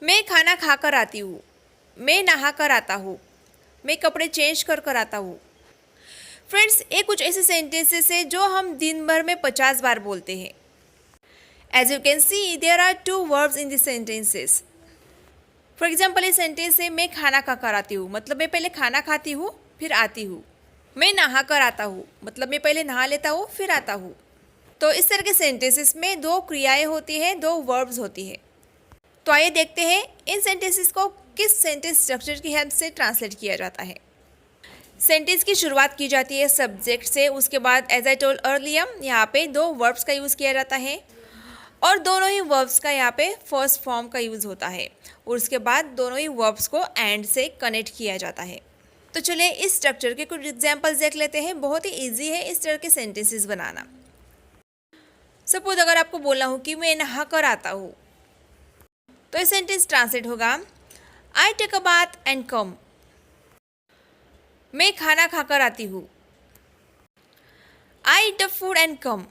मैं खाना खाकर आती हूँ। मैं नहा कर आता हूँ। मैं कपड़े चेंज कर कर आता हूँ। फ्रेंड्स, ये कुछ ऐसे सेंटेंसेस है जो हम दिन भर में 50 बार बोलते हैं। As you can see there are two verbs in this sentences. For example, ये सेंटेंस है मैं खाना खा कर आती हूँ, मतलब मैं पहले खाना खाती हूँ फिर आती हूँ। मैं नहा कर आता हूँ, मतलब मैं पहले नहा लेता हूँ फिर आता हूँ। तो इस तरह के सेंटेंसेस में दो क्रियाएं होती हैं, दो वर्ब्स होती है। तो आइए देखते हैं इन सेंटेंसेस को किस सेंटेंस स्ट्रक्चर की हेल्प से ट्रांसलेट किया जाता है। सेंटेंस की शुरुआत की जाती है सब्जेक्ट से, उसके बाद एज आई टोल्ड अर्लियर यहाँ पे दो वर्ब्स का यूज़ किया जाता है और दोनों ही वर्ब्स का यहाँ पे फर्स्ट फॉर्म का यूज़ होता है और उसके बाद दोनों ही वर्ब्स को एंड से कनेक्ट किया जाता है। तो चलिए इस स्ट्रक्चर के कुछ एग्जाम्पल्स देख लेते हैं। बहुत ही ईजी है इस तरह के सेंटेंसेस बनाना। सपोज अगर आपको बोलना हो कि मैं नहा कर आता हूँ, तो ये सेंटेंस ट्रांसलेट होगा I take a bath and come. मैं खाना खाकर आती हूँ। I eat the food and come.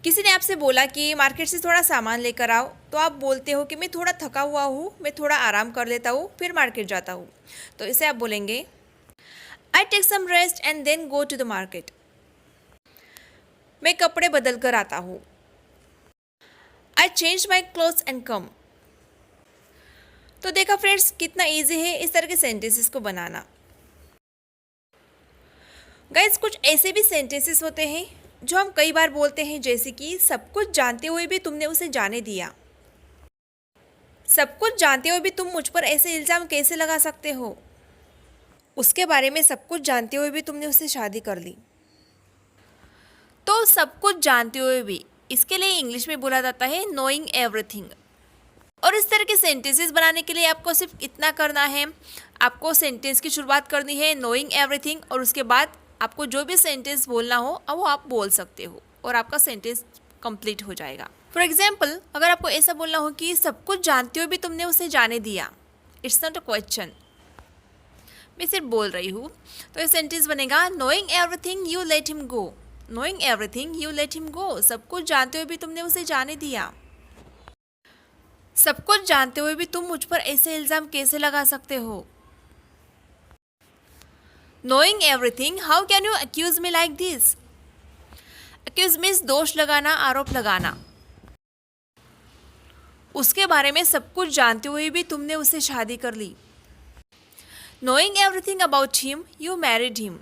किसी ने आपसे बोला कि मार्केट से थोड़ा सामान लेकर आओ, तो आप बोलते हो कि मैं थोड़ा थका हुआ हूँ, मैं थोड़ा आराम कर लेता हूँ फिर मार्केट जाता हूँ। तो इसे आप बोलेंगे I take some rest and then go to the market. मैं कपड़े बदल कर आता हूँ। I change my clothes and come. तो देखा फ्रेंड्स, कितना ईजी है इस तरह के सेंटेंसेस को बनाना। गाइज, कुछ ऐसे भी सेंटेंसेस होते हैं जो हम कई बार बोलते हैं, जैसे कि सब कुछ जानते हुए भी तुमने उसे जाने दिया। सब कुछ जानते हुए भी तुम मुझ पर ऐसे इल्ज़ाम कैसे लगा सकते हो। उसके बारे में सब कुछ जानते हुए भी तुमने उससे शादी कर ली। तो सब कुछ जानते हुए भी, इसके लिए इंग्लिश में बोला जाता है नोइंग एवरीथिंग। और इस तरह के सेंटेंसेस बनाने के लिए आपको सिर्फ इतना करना है, आपको सेंटेंस की शुरुआत करनी है नोइंग एवरीथिंग और उसके बाद आपको जो भी सेंटेंस बोलना हो वो आप बोल सकते हो और आपका सेंटेंस कंप्लीट हो जाएगा। फॉर एग्जाम्पल, अगर आपको ऐसा बोलना हो कि सब कुछ जानते हुए भी तुमने उसे जाने दिया, इट्स नॉट अ क्वेश्चन, मैं सिर्फ बोल रही हूँ, तो ये सेंटेंस बनेगा knowing everything you let him go. Knowing everything you let him go, सब कुछ जानते हुए भी तुमने उसे जाने दिया। सब कुछ जानते हुए भी तुम मुझ पर ऐसे इल्ज़ाम कैसे लगा सकते हो। Knowing everything, how can you accuse me like this? Accuse means दोष लगाना, आरोप लगाना। उसके बारे में सब कुछ जानते हुए भी तुमने उससे शादी कर ली। Knowing everything about him, you married him.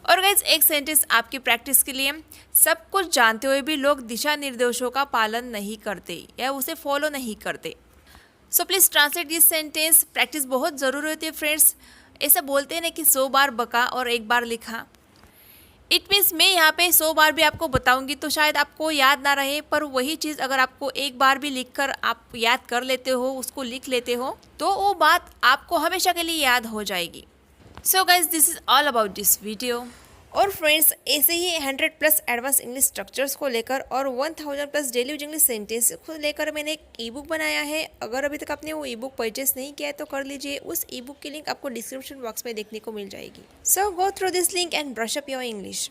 और गाइज, एक सेंटेंस आपकी प्रैक्टिस के लिए, सब कुछ जानते हुए भी लोग दिशा निर्देशों का पालन नहीं करते या उसे फॉलो नहीं करते। So please translate this sentence. Practice बहुत ज़रूरी होती है फ्रेंड्स। ऐसा बोलते हैं ना कि 100 बार बका और 1 बार लिखा। इट मीन्स मैं यहाँ पे 100 बार भी आपको बताऊंगी तो शायद आपको याद ना रहे, पर वही चीज़ अगर आपको 1 बार भी लिखकर आप याद कर लेते हो, उसको लिख लेते हो, तो वो बात आपको हमेशा के लिए याद हो जाएगी। So guys, this is all about this video. और फ्रेंड्स, ऐसे ही 100+ एडवांस इंग्लिश स्ट्रक्चर्स को लेकर और 1000+ डेली यूज इंग्लिश सेंटेंस को लेकर मैंने एक ई बुक बनाया है। अगर अभी तक आपने वो ई बुक परचेस नहीं किया है तो कर लीजिए। उस ई बुक की लिंक आपको डिस्क्रिप्शन बॉक्स में देखने को मिल जाएगी। So go through this link and brush up your English.